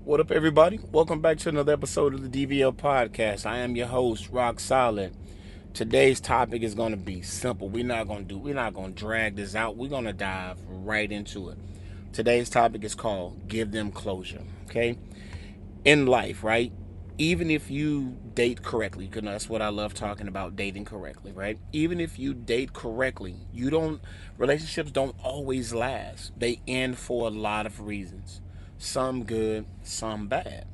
What up, everybody? Welcome back to another episode of the DVL podcast. I am your host, Rock Solid. Today's topic is going to be simple. We're not going to drag this out. We're going to dive right into it. Today's topic is called Give Them Closure. Okay? In life, right? Even if you date correctly, because that's what I love talking about, dating correctly, right? Even if you date correctly, relationships don't always last. They end for a lot of reasons. Some good, some bad.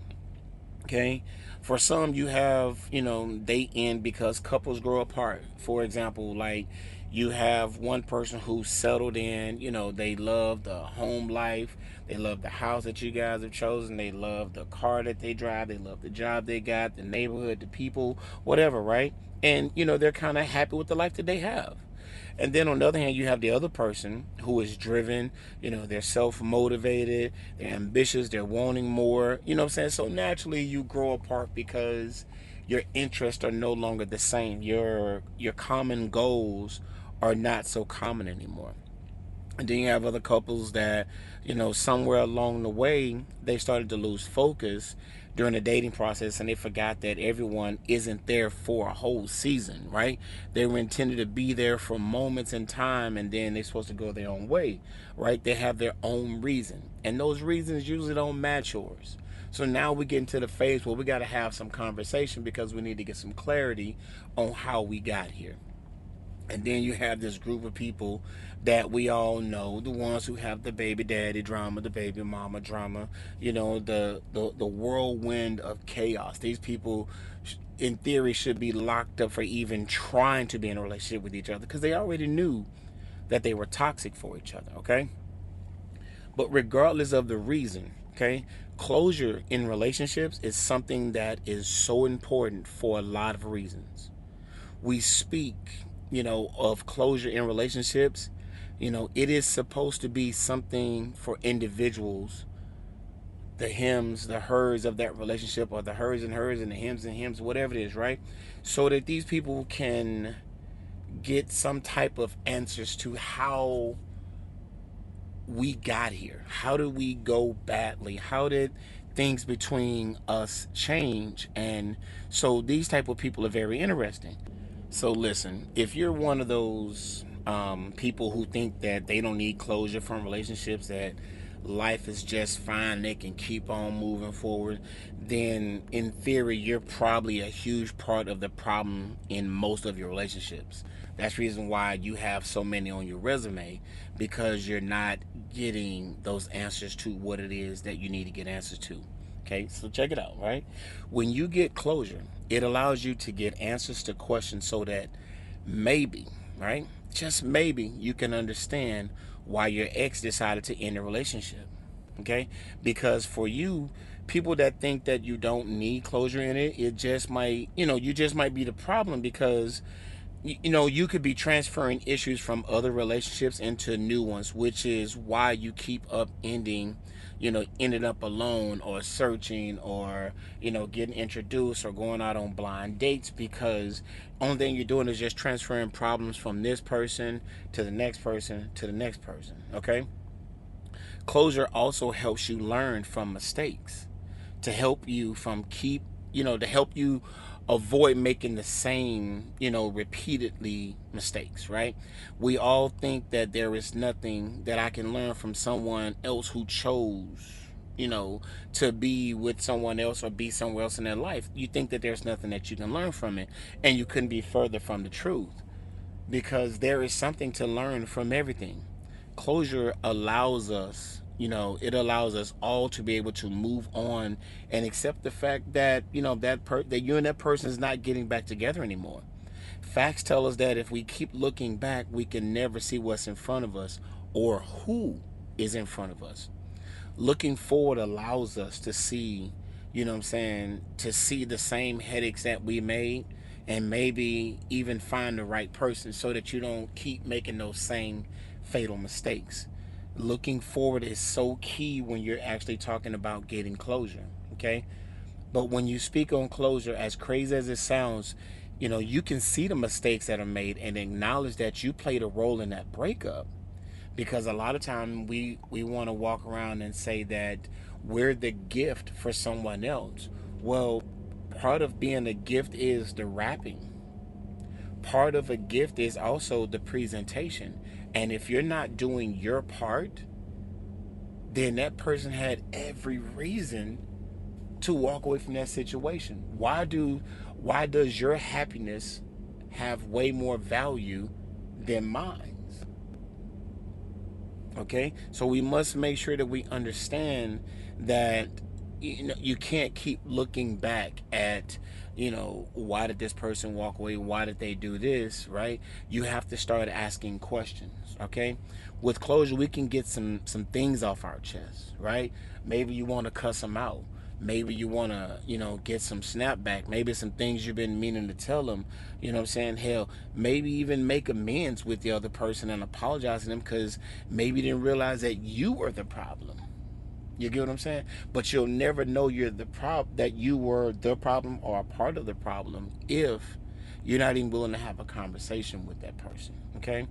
Okay. For some, you have, they end because couples grow apart. For example, like you have one person who's settled in, they love the home life, they love the house that you guys have chosen, they love the car that they drive, they love the job they got, the neighborhood, the people, whatever, right? And, they're kind of happy with the life that they have. And then on the other hand, you have the other person who is driven, they're self motivated, they're ambitious, they're wanting more, you know what I'm saying? So naturally you grow apart because your interests are no longer the same. Your common goals are not so common anymore. And then you have other couples that, somewhere along the way, they started to lose focus during the dating process and they forgot that everyone isn't there for a whole season, right? They were intended to be there for moments in time and then they're supposed to go their own way, right? They have their own reason. And those reasons usually don't match yours. So now we get into the phase where we got to have some conversation because we need to get some clarity on how we got here. And then you have this group of people that we all know, the ones who have the baby daddy drama, the baby mama drama, the whirlwind of chaos. These people, in theory, should be locked up for even trying to be in a relationship with each other because they already knew that they were toxic for each other, okay? But regardless of the reason, okay, closure in relationships is something that is so important for a lot of reasons. We speak, of closure in relationships, it is supposed to be something for individuals, the hims, the hers of that relationship, or the hers and the hims and hims, whatever it is, right? So that these people can get some type of answers to how we got here. How did we go badly? How did things between us change? And so these type of people are very interesting. So listen, if you're one of those people who think that they don't need closure from relationships, that life is just fine, they can keep on moving forward, then in theory, you're probably a huge part of the problem in most of your relationships. That's the reason why you have so many on your resume, because you're not getting those answers to what it is that you need to get answers to. Okay, so check it out, right? When you get closure, it allows you to get answers to questions so that maybe, right? Just maybe you can understand why your ex decided to end the relationship. Okay? Because for you, people that think that you don't need closure in it, it just might, you just might be the problem because you could be transferring issues from other relationships into new ones, which is why you keep up ending up alone or searching or getting introduced or going out on blind dates, because only thing you're doing is just transferring problems from this person to the next person to the next person. Okay. Closure also helps you learn from mistakes, to help you from to help you avoid making the same, repeatedly mistakes, right? We all think that there is nothing that I can learn from someone else who chose, to be with someone else or be somewhere else in their life. You think that there's nothing that you can learn from it, and you couldn't be further from the truth, because there is something to learn from everything. Closure allows us, it allows us all to be able to move on and accept the fact that, that you and that person is not getting back together anymore. Facts tell us that if we keep looking back, we can never see what's in front of us or who is in front of us. Looking forward allows us to see, to see the same headaches that we made and maybe even find the right person so that you don't keep making those same fatal mistakes. Looking forward is so key when you're actually talking about getting closure, okay? But when you speak on closure, as crazy as it sounds, you can see the mistakes that are made and acknowledge that you played a role in that breakup. Because a lot of time we want to walk around and say that we're the gift for someone else. Well, part of being a gift is the wrapping. Part of a gift is also the presentation. And if you're not doing your part, then that person had every reason to walk away from that situation. Why does your happiness have way more value than mine? Okay, so we must make sure that we understand that you can't keep looking back at why did this person walk away, why did they do this, right? You have to start asking questions. Okay, with closure we can get some things off our chest, right? Maybe you want to cuss them out. Maybe you want to get some snapback. Maybe some things you've been meaning to tell them. You know what I'm saying? Hell, maybe even make amends with the other person and apologize to them, because maybe you didn't realize that you were the problem. You get what I'm saying? But you'll never know that you were the problem or a part of the problem if you're not even willing to have a conversation with that person. Okay?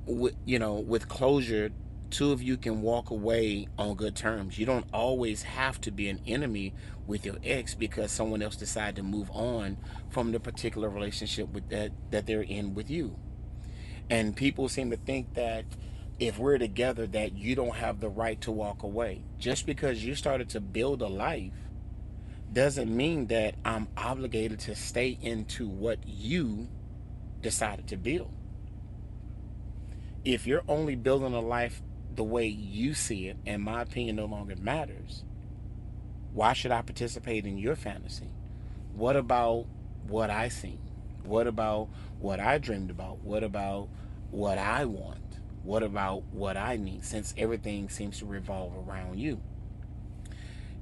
With closure, two of you can walk away on good terms. You don't always have to be an enemy with your ex because someone else decided to move on from the particular relationship with that they're in with you. And people seem to think that if we're together that you don't have the right to walk away. Just because you started to build a life doesn't mean that I'm obligated to stay into what you decided to build. If you're only building a life the way you see it, and my opinion no longer matters, why should I participate in your fantasy? What about what I see? What about what I dreamed about? What about what I want? What about what I need? Since everything seems to revolve around you.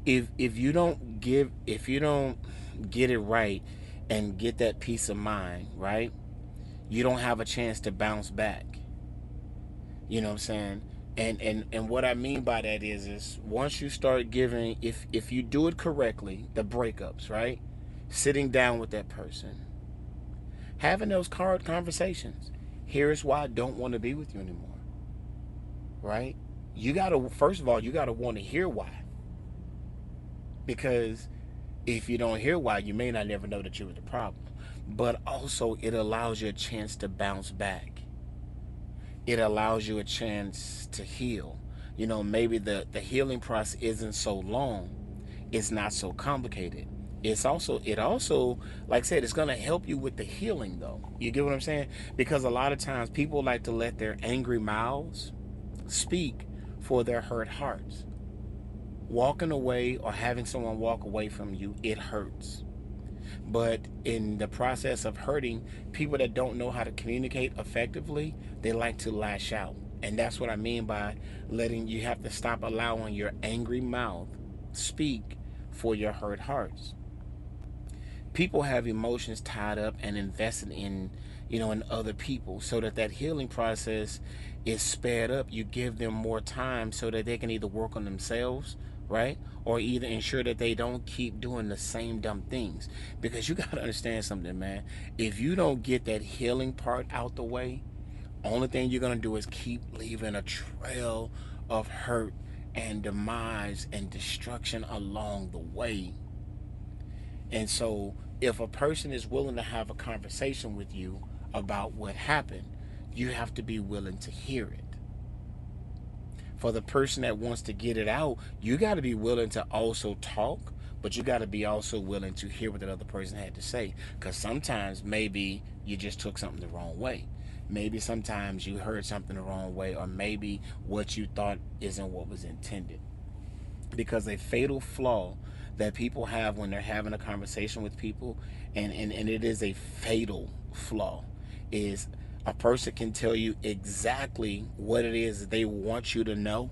If you don't get it right and get that peace of mind, right? You don't have a chance to bounce back. You know what I'm saying? And what I mean by that is once you start giving, if you do it correctly, the breakups, right? Sitting down with that person, having those hard conversations. Here's why I don't want to be with you anymore. Right? First of all, you gotta want to hear why. Because if you don't hear why, you may not ever know that you were the problem. But also it allows you a chance to bounce back. It allows you a chance to heal. Maybe the healing process isn't so long. It's not so complicated. It also, like I said, it's gonna help you with the healing though. You get what I'm saying? Because a lot of times people like to let their angry mouths speak for their hurt hearts. Walking away or having someone walk away from you, it hurts. But in the process of hurting, people that don't know how to communicate effectively, they like to lash out. And that's what I mean by you have to stop allowing your angry mouth speak for your hurt hearts. People have emotions tied up and invested in other people, so that healing process is sped up. You give them more time so that they can either work on themselves, right? Or either ensure that they don't keep doing the same dumb things. Because you got to understand something, man. If you don't get that healing part out the way, only thing you're going to do is keep leaving a trail of hurt and demise and destruction along the way. And so if a person is willing to have a conversation with you about what happened, you have to be willing to hear it. For the person that wants to get it out, you got to be willing to also talk, but you got to be also willing to hear what that other person had to say. Because sometimes maybe you just took something the wrong way. Maybe sometimes you heard something the wrong way, or maybe what you thought isn't what was intended. Because a fatal flaw that people have when they're having a conversation with people, and it is a fatal flaw, is a person can tell you exactly what it is that they want you to know,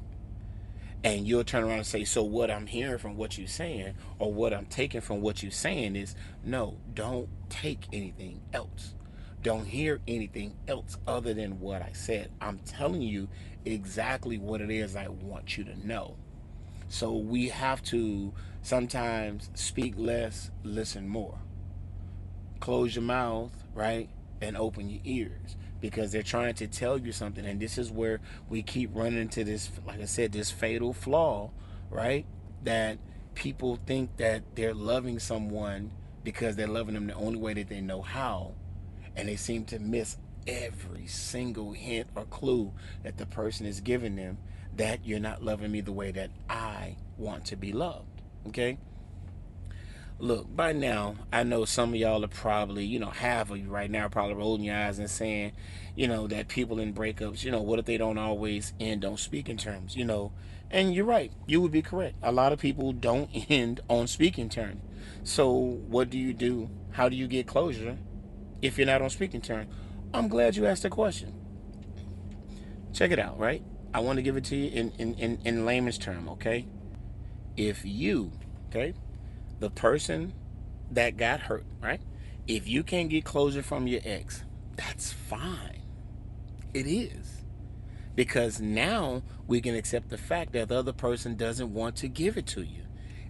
and you'll turn around and say, so what I'm hearing from what you're saying, or what I'm taking from what you're saying is, no, don't take anything else. Don't hear anything else other than what I said. I'm telling you exactly what it is I want you to know. So we have to sometimes speak less, listen more. Close your mouth, right? And open your ears, because they're trying to tell you something. And this is where we keep running into this, like I said, this fatal flaw right? That people think that they're loving someone because they're loving them the only way that they know how, and they seem to miss every single hint or clue that the person is giving them, that you're not loving me the way that I want to be loved. Okay? Look, by now, I know some of y'all are probably, half of you right now are probably rolling your eyes and saying, that people in breakups, what if they don't always end on speaking terms, And you're right. You would be correct. A lot of people don't end on speaking terms. So what do you do? How do you get closure if you're not on speaking terms? I'm glad you asked the question. Check it out, right? I want to give it to you in layman's term, okay? If you, okay, the person that got hurt, right? If you can't get closure from your ex, that's fine. It is. Because now we can accept the fact that the other person doesn't want to give it to you.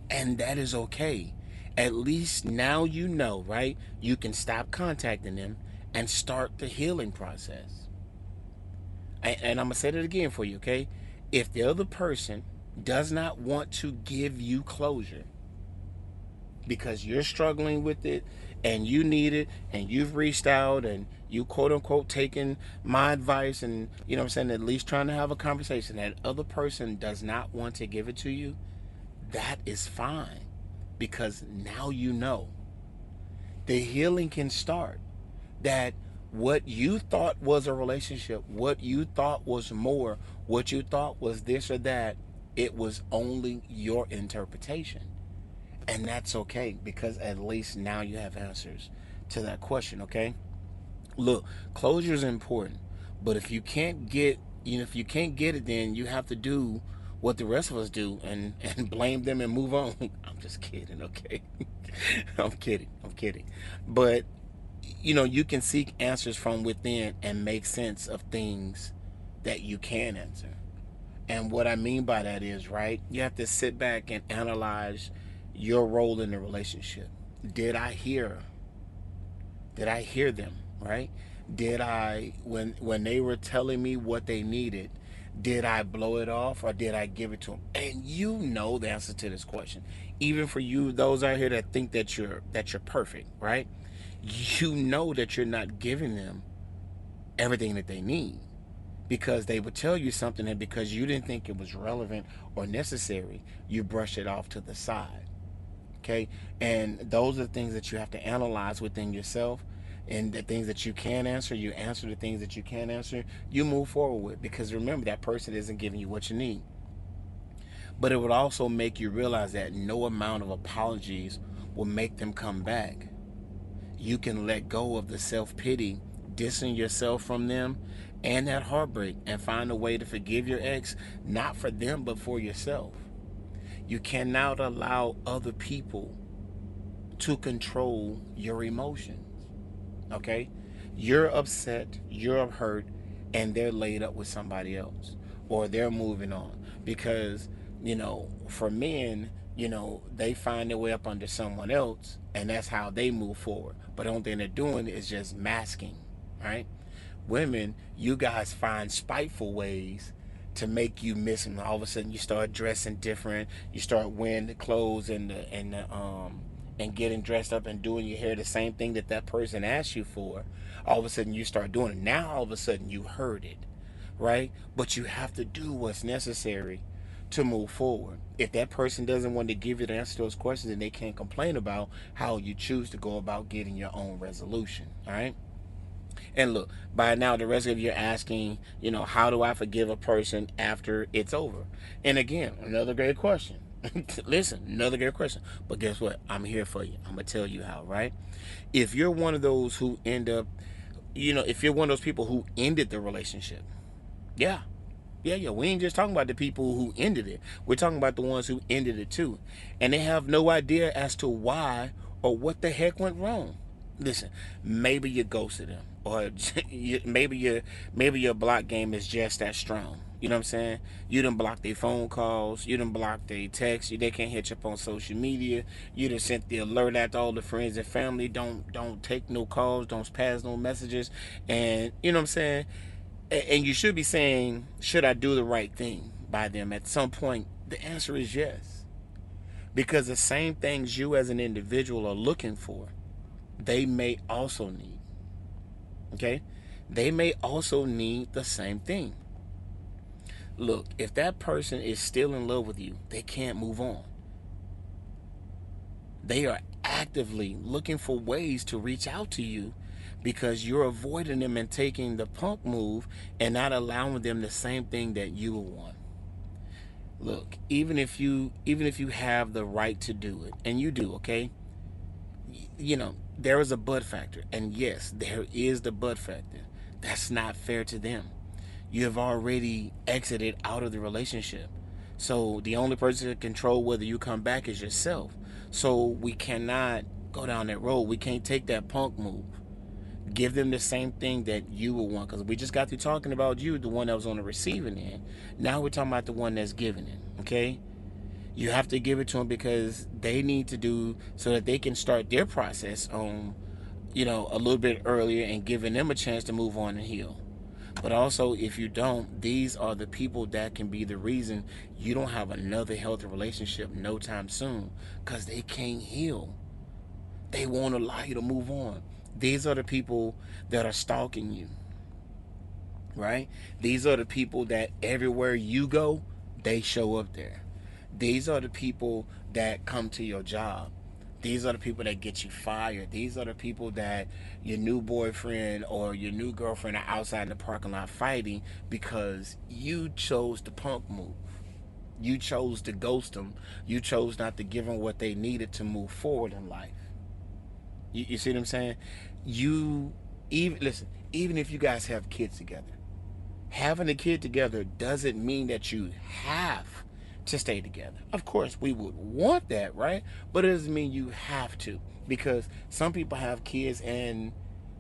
And that is okay. At least now you know, right? You can stop contacting them and start the healing process. And I'm going to say that again for you, okay? If the other person does not want to give you closure because you're struggling with it and you need it and you've reached out and you quote unquote taking my advice and, at least trying to have a conversation, that other person does not want to give it to you, that is fine. Because now you know. The healing can start. That what you thought was a relationship, what you thought was more, what you thought was this or that, it was only your interpretation. And that's okay, because at least now you have answers to that question, okay? Look, closure is important, but if you can't get, if you can't get it, then you have to do what the rest of us do and blame them and move on. I'm just kidding, okay? I'm kidding. But you can seek answers from within and make sense of things that you can answer. And what I mean by that is, right, you have to sit back and analyze your role in the relationship. Did I hear them, right? Did I, when they were telling me what they needed, did I blow it off or did I give it to them? And you know the answer to this question. Even for you, those out here that think that you're perfect, right? You know that you're not giving them everything that they need, because they would tell you something, and because you didn't think it was relevant or necessary, you brush it off to the side. Okay? And those are the things that you have to analyze within yourself. And the things that you can answer, you answer. The things that you can't answer, you move forward with. Because remember, that person isn't giving you what you need. But it would also make you realize that no amount of apologies will make them come back. You can let go of the self-pity, dissing yourself from them, and that heartbreak, and find a way to forgive your ex, not for them, but for yourself. You cannot allow other people to control your emotions. Okay? You're upset, you're hurt, and they're laid up with somebody else, or they're moving on. Because, for men, they find their way up under someone else, and that's how they move forward. But the only thing they're doing is just masking, right? Women, you guys find spiteful ways to make you miss them. All of a sudden, you start dressing different. You start wearing the clothes and getting dressed up and doing your hair the same thing that person asked you for. All of a sudden, you start doing it. Now, all of a sudden, you heard it, right? But you have to do what's necessary to move forward. If that person doesn't want to give you the answer to those questions, then they can't complain about how you choose to go about getting your own resolution. All right. And look, by now the rest of you are asking, how do I forgive a person after it's over? And again, another great question. Listen, another great question. But guess what? I'm here for you. I'm going to tell you how, right? If you're one of those who end up, if you're one of those people who ended the relationship, yeah. We ain't just talking about the people who ended it. We're talking about the ones who ended it too. And they have no idea as to why or what the heck went wrong. Listen, maybe you ghosted them, or maybe your block game is just that strong. You know what I'm saying? You done blocked their phone calls. You done blocked their texts. They can't hit you up on social media. You done sent the alert out to all the friends and family. Don't take no calls. Don't pass no messages. And you know what I'm saying? And you should be saying, should I do the right thing by them? At some point, The answer is yes. Because the same things you as an individual are looking for, they may also need. Okay? They may also need the same thing. Look, if that person is still in love with you, they can't move on. They are actively looking for ways to reach out to you because you're avoiding them and taking the punk move and not allowing them the same thing that you want. Look, even if you have the right to do it, and you do, okay? There is a but factor. And yes, there is the but factor. That's not fair to them. You have already exited out of the relationship. So the only person to control whether you come back is yourself. So we cannot go down that road. We can't take that punk move. Give them the same thing that you would want. Because we just got through talking about you, the one that was on the receiving end. Now we're talking about the one that's giving it. Okay? You have to give it to them because they need to do so that they can start their process on, a little bit earlier and giving them a chance to move on and heal. But also, if you don't, these are the people that can be the reason you don't have another healthy relationship no time soon because they can't heal. They won't allow you to move on. These are the people that are stalking you, right? These are the people that everywhere you go, they show up there. These are the people that come to your job. These are the people that get you fired. These are the people that your new boyfriend or your new girlfriend are outside in the parking lot fighting because you chose the punk move. You chose to ghost them. You chose not to give them what they needed to move forward in life. You see what I'm saying? Even if you guys have kids together, having a kid together doesn't mean that you have to stay together. Of course, we would want that, right? But it doesn't mean you have to, because some people have kids and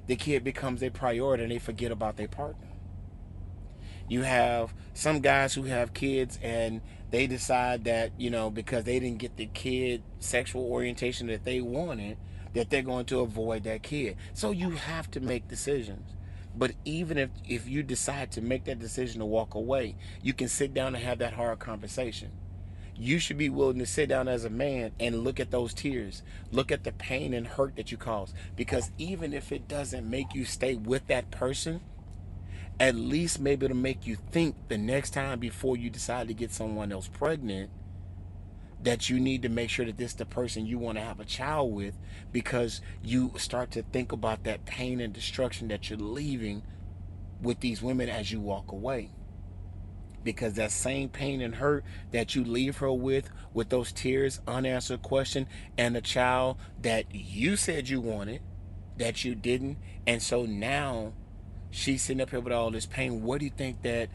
the kid becomes a priority and they forget about their partner. You have some guys who have kids and they decide that, because they didn't get the kid sexual orientation that they wanted, that they're going to avoid that kid. So you have to make decisions. But even if you decide to make that decision to walk away, you can sit down and have that hard conversation. You should be willing to sit down as a man and look at those tears. Look at the pain and hurt that you cause. Because even if it doesn't make you stay with that person, at least maybe it'll make you think the next time before you decide to get someone else pregnant that you need to make sure that this is the person you want to have a child with, because you start to think about that pain and destruction that you're leaving with these women as you walk away. Because that same pain and hurt that you leave her with those tears, unanswered question, and a child that you said you wanted, that you didn't, and so now she's sitting up here with all this pain. Where do you think that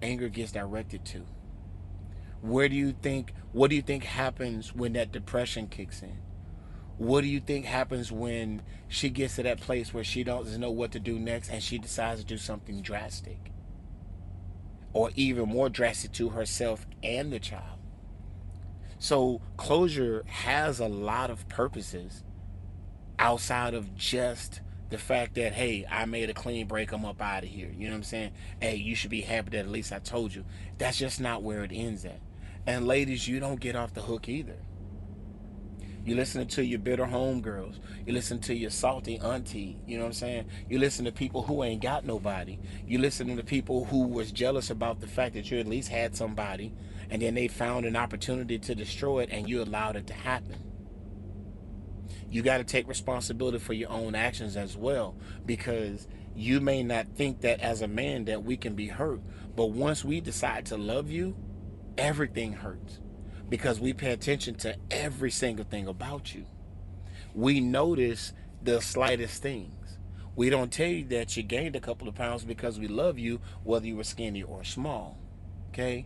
anger gets directed to? What do you think happens when that depression kicks in? What do you think happens when she gets to that place where she doesn't know what to do next and she decides to do something drastic? Or even more drastic to herself and the child. So closure has a lot of purposes outside of just the fact that, hey, I made a clean break, I'm up out of here. You know what I'm saying? Hey, you should be happy that at least I told you. That's just not where it ends at. And ladies, you don't get off the hook either. You listen to your bitter homegirls. You listen to your salty auntie. You know what I'm saying? You listen to people who ain't got nobody. You listen to people who was jealous about the fact that you at least had somebody, and then they found an opportunity to destroy it, and you allowed it to happen. You got to take responsibility for your own actions as well, because you may not think that as a man that we can be hurt, but once we decide to love you, everything hurts, because we pay attention to every single thing about you. We notice the slightest things. We don't tell you that you gained a couple of pounds because we love you, whether you were skinny or small. Okay?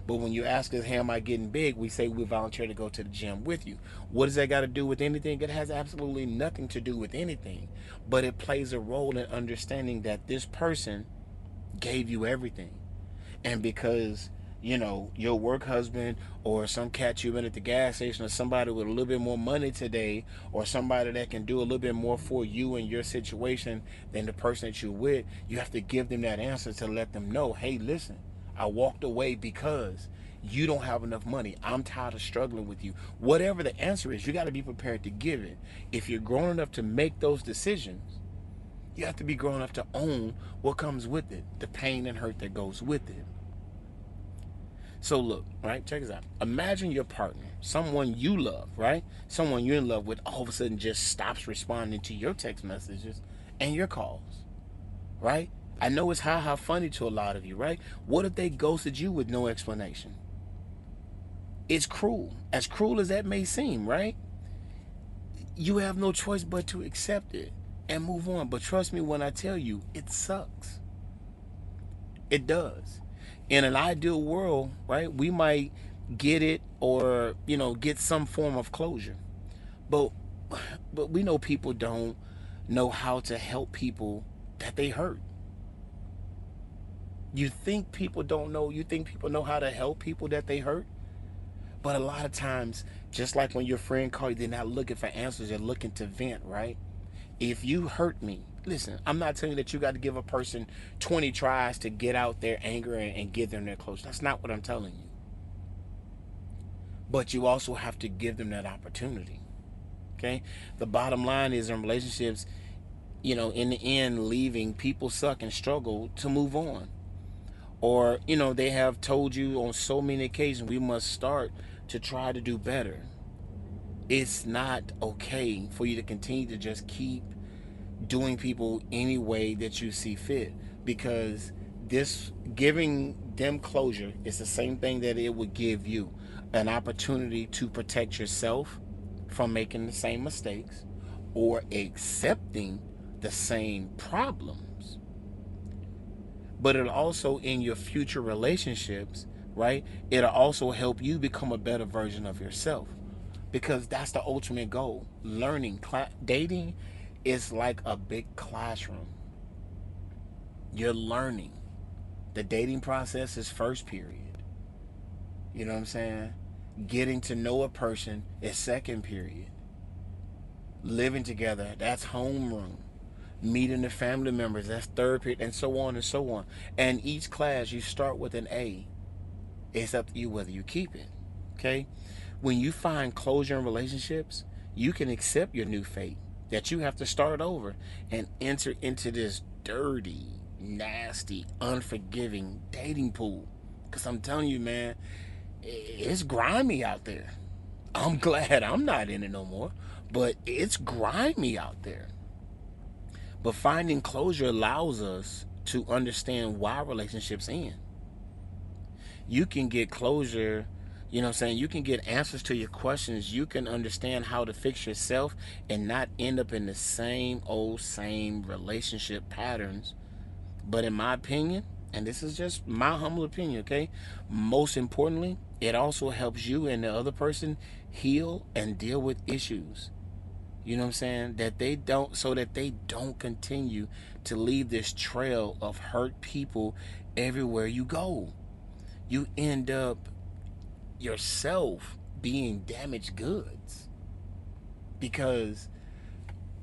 But when you ask us, hey, am I getting big? We say we volunteer to go to the gym with you. What does that got to do with anything? It has absolutely nothing to do with anything. But it plays a role in understanding that this person gave you everything. And because, your work husband or some cat you met at the gas station, or somebody with a little bit more money today, or somebody that can do a little bit more for you in your situation than the person that you're with, you have to give them that answer to let them know, hey, listen, I walked away because You don't have enough money. I'm tired of struggling with you. Whatever the answer is, you got to be prepared to give it. If you're grown enough to make those decisions, you have to be grown enough to own what comes with it, the pain and hurt that goes with it. So look, right? Check this out. Imagine your partner, someone you love, right? Someone you're in love with, all of a sudden just stops responding to your text messages and your calls, right? I know it's ha funny to a lot of you, right? What if they ghosted you with no explanation? It's cruel. As cruel as that may seem, right? You have no choice but to accept it and move on. But trust me when I tell you, it sucks. It does. In an ideal world, right, we might get it, or, get some form of closure. But we know people don't know how to help people that they hurt. You think people don't know, you think people know how to help people that they hurt? But a lot of times, just like when your friend called you, they're not looking for answers, they're looking to vent, right? If you hurt me, listen, I'm not telling you that you got to give a person 20 tries to get out their anger and give them their closure. That's not what I'm telling you. But you also have to give them that opportunity. Okay? The bottom line is, in relationships, in the end, leaving, people suck and struggle to move on. Or, they have told you on so many occasions, we must start to try to do better. It's not okay for you to continue to just keep doing people any way that you see fit, because this giving them closure is the same thing that it would give you, an opportunity to protect yourself from making the same mistakes or accepting the same problems. But it'll also, in your future relationships, right, it'll also help you become a better version of yourself, because that's the ultimate goal. Learning, dating is like a big classroom. You're learning. The dating process is first period. You know what I'm saying? Getting to know a person is second period. Living together, that's homeroom. Meeting the family members, that's third period, and so on and so on. And each class, you start with an A. It's up to you whether you keep it. Okay? When you find closure in relationships, you can accept your new fate, that you have to start over and enter into this dirty, nasty, unforgiving dating pool. Because I'm telling you, man, it's grimy out there. I'm glad I'm not in it no more, but it's grimy out there. But finding closure allows us to understand why relationships end. You can get closure, you can get answers to your questions. You can understand how to fix yourself and not end up in the same relationship patterns. But in my opinion, and this is just my humble opinion, okay, most importantly, it also helps you and the other person heal and deal with issues. You know what I'm saying? So that they don't continue to leave this trail of hurt people everywhere you go. You end up yourself being damaged goods, because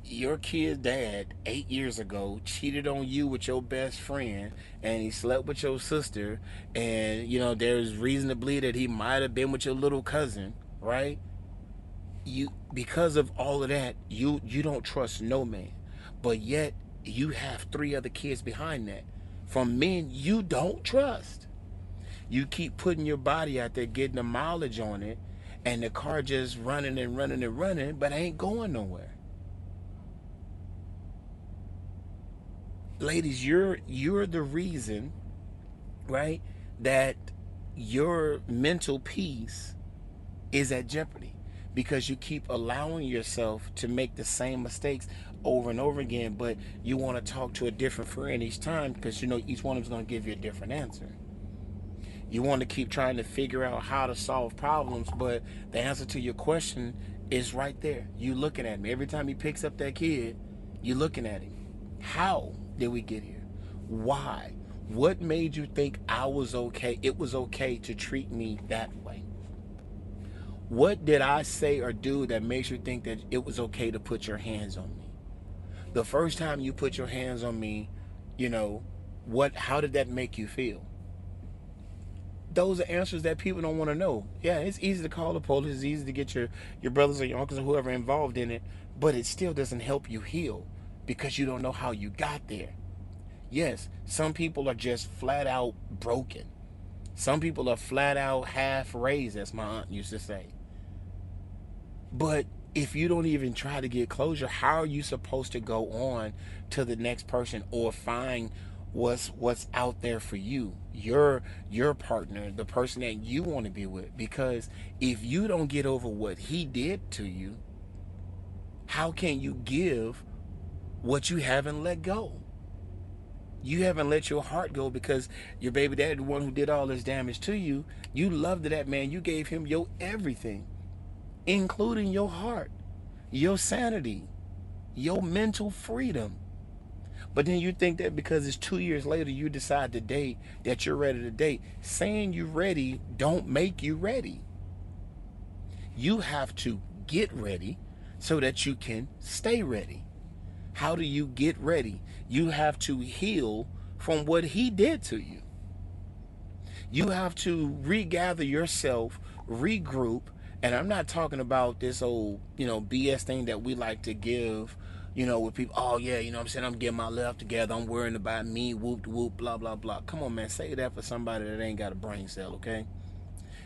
your kid's dad 8 years ago cheated on you with your best friend, and he slept with your sister, and there's reason to believe that he might have been with your little cousin, right? Because of all of that, you don't trust no man. But yet you have 3 other kids behind that from men you don't trust. You keep putting your body out there, getting the mileage on it, and the car just running and running and running, but ain't going nowhere. Ladies, you're the reason, right, that your mental peace is at jeopardy, because you keep allowing yourself to make the same mistakes over and over again. But you want to talk to a different friend each time, because each one of them is going to give you a different answer. You want to keep trying to figure out how to solve problems, but the answer to your question is right there. You looking at him. Every time he picks up that kid, you looking at him. How did we get here? Why? What made you think I was okay? It was okay to treat me that way. What did I say or do that makes you think that it was okay to put your hands on me? The first time you put your hands on me, how did that make you feel? Those are answers that people don't want to know. Yeah, it's easy to call the police. It's easy to get your brothers or your uncles or whoever involved in it, but it still doesn't help you heal because you don't know how you got there. Yes, some people are just flat out broken. Some people are flat out half raised, as my aunt used to say. But if you don't even try to get closure, how are you supposed to go on to the next person or find what's out there for you, your partner, the person that you want to be with? Because if you don't get over what he did to you, how can you give what you haven't let go? You haven't let your heart go because your baby daddy, the one who did all this damage to you, you loved that man. You gave him your everything, including your heart, your sanity, your mental freedom. But then you think that because it's 2 years later you decide to date, that you're ready to date. Saying you're ready don't make you ready. You have to get ready so that you can stay ready. How do you get ready? You have to heal from what he did to you. You have to regather yourself, regroup. And I'm not talking about this old, BS thing that we like to give, with people. Oh, yeah, I'm saying? I'm getting my life together. I'm worrying about me, whoop, whoop, blah, blah, blah. Come on, man. Say that for somebody that ain't got a brain cell, okay?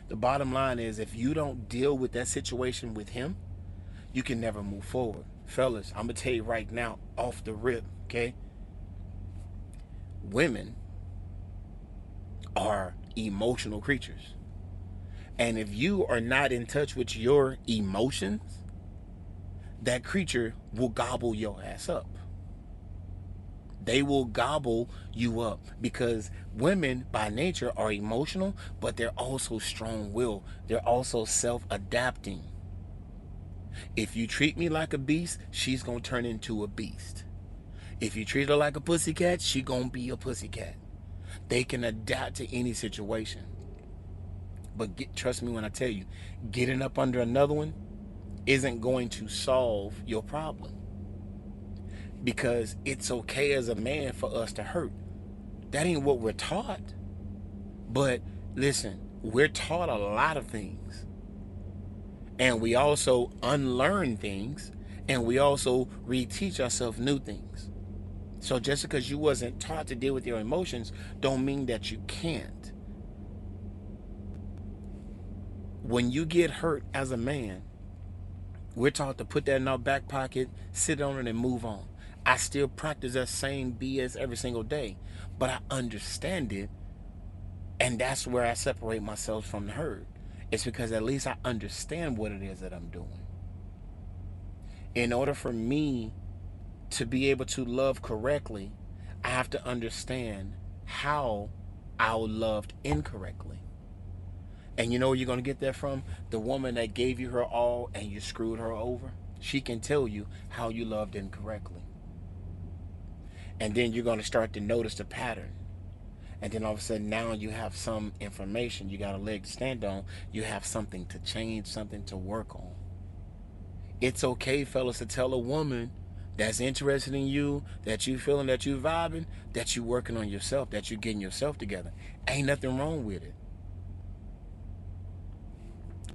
The bottom line is if you don't deal with that situation with him, you can never move forward. Fellas, I'm going to tell you right now, off the rip, okay? Women are emotional creatures. And if you are not in touch with your emotions, that creature will gobble your ass up. They will gobble you up because women by nature are emotional, but they're also strong-willed. They're also self-adapting. If you treat me like a beast, she's going to turn into a beast. If you treat her like a pussycat, she going to be a pussycat. They can adapt to any situation. But trust me when I tell you, getting up under another one isn't going to solve your problem. Because it's okay as a man for us to hurt. That ain't what we're taught. But listen, we're taught a lot of things. And we also unlearn things. And we also reteach ourselves new things. So just because you wasn't taught to deal with your emotions don't mean that you can't. When you get hurt as a man, we're taught to put that in our back pocket, sit on it, and move on. I still practice that same BS every single day, but I understand it, and that's where I separate myself from the herd. It's because at least I understand what it is that I'm doing. In order for me to be able to love correctly, I have to understand how I loved incorrectly. And you know where you're going to get that from? The woman that gave you her all and you screwed her over. She can tell you how you loved incorrectly. And then you're going to start to notice the pattern. And then all of a sudden now you have some information. You got a leg to stand on. You have something to change, something to work on. It's okay, fellas, to tell a woman that's interested in you, that you feeling, that you vibing, that you working on yourself, that you getting yourself together. Ain't nothing wrong with it.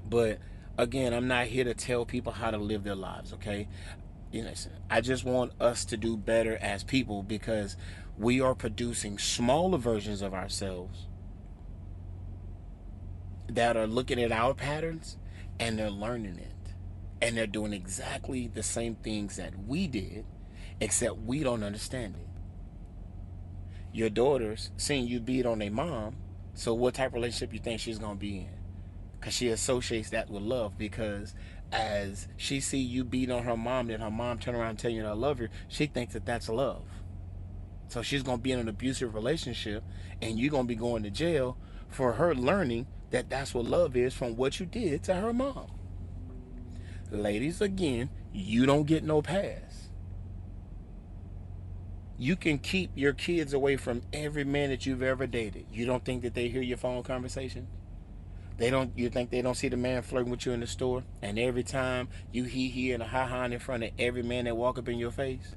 But again, I'm not here to tell people how to live their lives, okay? I just want us to do better as people because we are producing smaller versions of ourselves that are looking at our patterns and they're learning it. And they're doing exactly the same things that we did, except we don't understand it. Your daughter's seeing you beat on their mom, so what type of relationship you think she's going to be in? Because she associates that with love, because as she see you beat on her mom, then her mom turn around and tell you that I love her, she thinks that that's love. So she's going to be in an abusive relationship, and you're going to be going to jail for her learning that that's what love is from what you did to her mom. Ladies, again, you don't get no pass. You can keep your kids away from every man that you've ever dated. You don't think that they hear your phone conversation? You think they don't see the man flirting with you in the store? And every time you he and a ha-ha in front of every man that walk up in your face?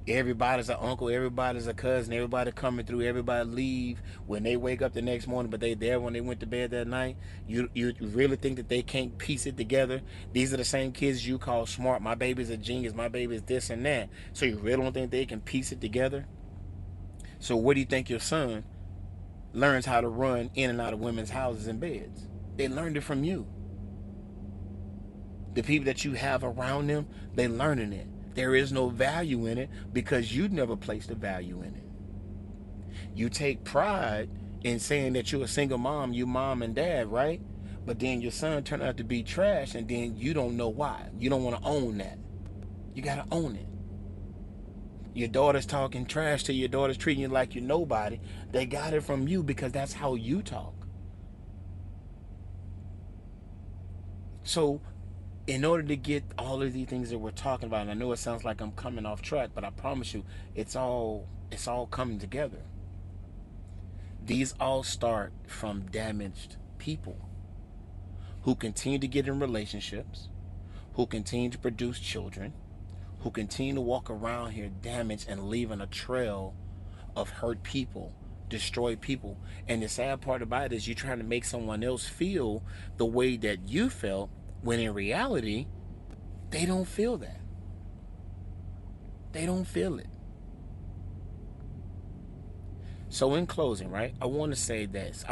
Everybody's an uncle, everybody's a cousin, everybody coming through, everybody leave when they wake up the next morning, but they there when they went to bed that night. You really think that they can't piece it together? These are the same kids you call smart. My baby's a genius, my baby's this and that. So you really don't think they can piece it together? So where do you think your son learns how to run in and out of women's houses and beds? They learned it from you. The people that you have around them, they learning it. There is no value in it because you never placed a value in it. You take pride in saying that you're a single mom, you mom and dad, right? But then your son turned out to be trash, and then you don't know why. You don't want to own that. You got to own it. Your daughter's talking trash to you, your daughter's treating you like you're nobody. They got it from you because that's how you talk. So in order to get all of these things that we're talking about, and I know it sounds like I'm coming off track, but I promise you, it's all coming together. These all start from damaged people who continue to get in relationships, who continue to produce children, who continue to walk around here damaged and leaving a trail of hurt people, destroyed people. And the sad part about it is you're trying to make someone else feel the way that you felt, when in reality, they don't feel that. They don't feel it. So in closing, right, I want to say this.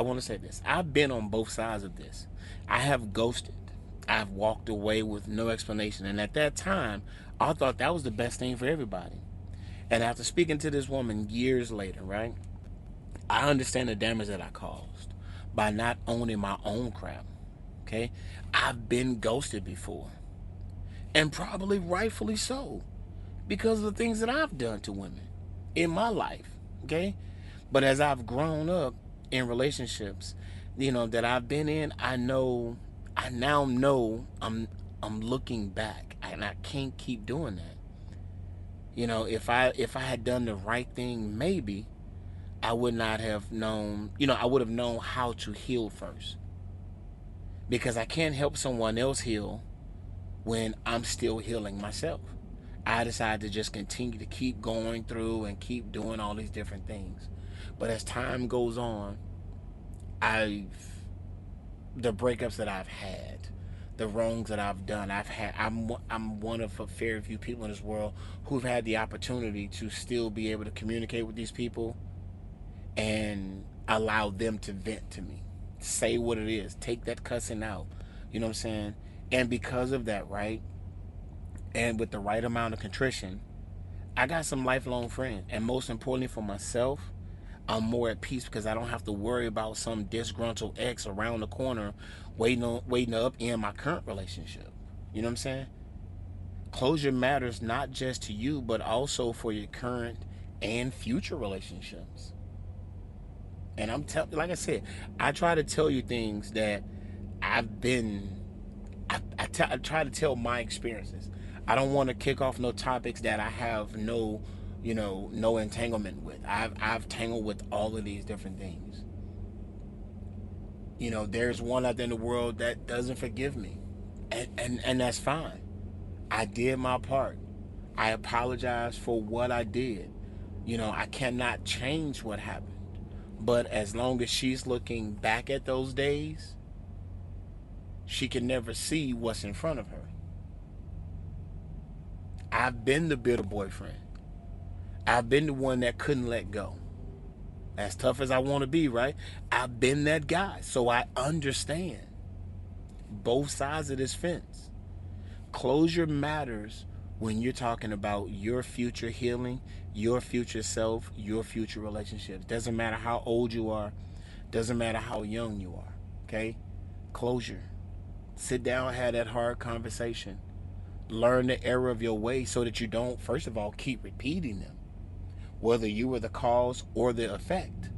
I've been on both sides of this. I have ghosted. I've walked away with no explanation. And at that time, I thought that was the best thing for everybody. And after speaking to this woman years later, right, I understand the damage that I caused by not owning my own crap. Okay? I've been ghosted before. And probably rightfully so. Because of the things that I've done to women in my life. Okay? But as I've grown up in relationships, that I've been in, I now know I'm looking back. And I can't keep doing that. If I had done the right thing, maybe I would not have known, I would have known how to heal first. Because I can't help someone else heal when I'm still healing myself. I decided to just continue to keep going through and keep doing all these different things. But as time goes on, the breakups that I've had, the wrongs that I've done, I'm one of a very few people in this world who've had the opportunity to still be able to communicate with these people and allow them to vent to me. Say what it is. Take that cussing out. You know what I'm saying? And because of that, right? And with the right amount of contrition, I got some lifelong friends. And most importantly for myself, I'm more at peace because I don't have to worry about some disgruntled ex around the corner waiting to upend my current relationship. You know what I'm saying? Closure matters not just to you, but also for your current and future relationships. And like I said, I try to tell you things that I've been. I try to tell my experiences. I don't want to kick off no topics that I have no entanglement with. I've tangled with all of these different things. There's one out there in the world that doesn't forgive me, and that's fine. I did my part. I apologize for what I did. I cannot change what happened. But as long as she's looking back at those days, she can never see what's in front of her. I've been the bitter boyfriend. I've been the one that couldn't let go. As tough as I want to be, right? I've been that guy. So I understand both sides of this fence. Closure matters when you're talking about your future healing, your future self, your future relationships. Doesn't matter how old you are. Doesn't matter how young you are. Okay? Closure. Sit down, have that hard conversation. Learn the error of your way so that you don't, first of all, keep repeating them. Whether you were the cause or the effect.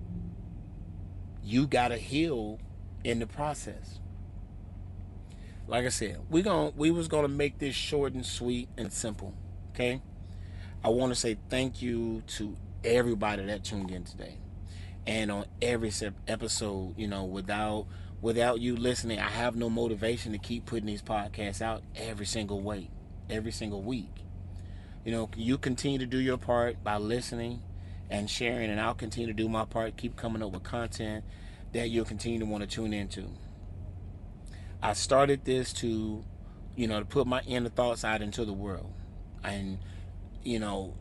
You got to heal in the process. Like I said, we was gonna make this short and sweet and simple. Okay? I want to say thank you to everybody that tuned in today. And on every episode, without you listening, I have no motivation to keep putting these podcasts out every single week. You continue to do your part by listening and sharing, and I'll continue to do my part, keep coming up with content that you'll continue to want to tune into. I started this to put my inner thoughts out into the world. And, you know,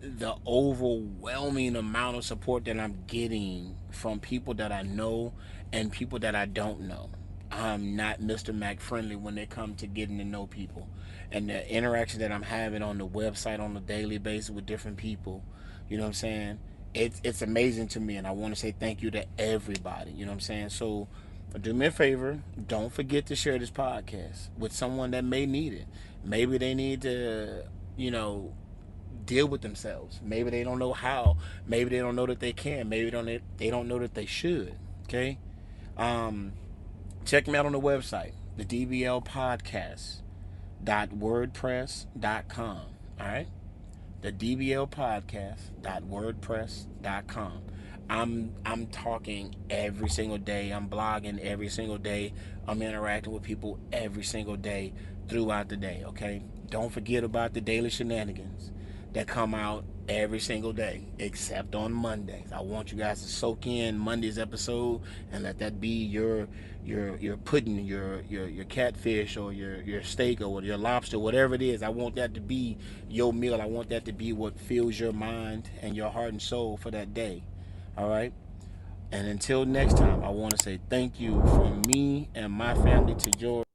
the overwhelming amount of support that I'm getting from people that I know and people that I don't know. I'm not Mr. Mac friendly when it comes to getting to know people. And the interaction that I'm having on the website on a daily basis with different people, you know what I'm saying? It's amazing to me, and I want to say thank you to everybody, you know what I'm saying? So do me a favor, don't forget to share this podcast with someone that may need it. Maybe they need to, you know, deal with themselves. Maybe they don't know how. Maybe they don't know that they can. Maybe they don't know that they should. Okay. Um, Check me out on the website, the DBL podcast.wordpress.com. All right. The DBL podcast.wordpress.com. I'm talking every single day. I'm blogging every single day. I'm interacting with people every single day throughout the day. Okay. Don't forget about the daily shenanigans that come out every single day, except on Mondays. I want you guys to soak in Monday's episode and let that be your pudding, your catfish, or your steak, or your lobster, whatever it is. I want that to be your meal. I want that to be what fills your mind and your heart and soul for that day. All right. And until next time, I want to say thank you from me and my family to yours.